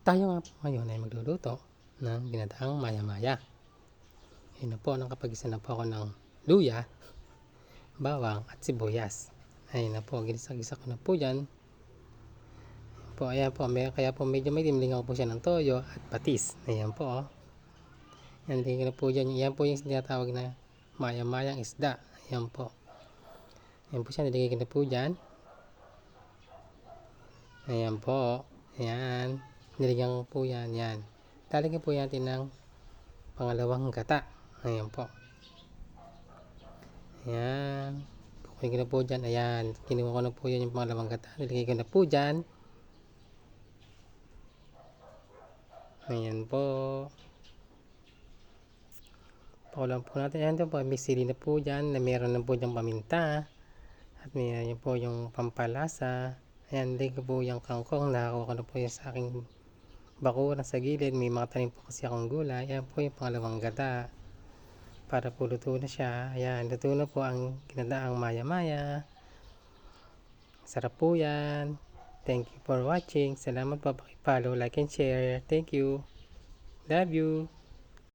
Tayo nga po ngayon ay magluluto ng ginataang maya-maya. Ayun na po, nakapag-isa na po ako ng luya, bawang at sibuyas. Ayun na po, ginisa-gisa ko na po yan. Ayan po, kaya po medyo may dimlingaw po siya ng toyo at patis. Ayan po, oh. Yan, ligyan na po dyan. Yan po yung tinatawag na maya-mayang isda. Ayan po. Ayan po siya, nilagay ko na po dyan. Ayan po. Ayan. Nilagyan ko po yan. Yan. Lalagyan po natin ng pangalawang gata. Ayan po. Ayan. Kukunin ko na po dyan. Ayan. Kinuha ko na po yan yung pangalawang gata. Nilagay ko na po dyan. Ayan po. Pakulang po natin. Ayan po. May sili na po dyan. Na meron na po dyan paminta. At meron po yung pampalasa. Ayan. Nilagay ko po yung kangkong. Nakakuha ko na po yung sa aking bakura sa gilid. May mga tanim po kasi akong gulay. Ayan po yung pangalawang gata. Para po luto na siya. Ayan. Luto na po ang ginataang maya-maya. Sarap po yan. Thank you for watching. Salamat po. Paki-follow, like, and share. Thank you. Love you.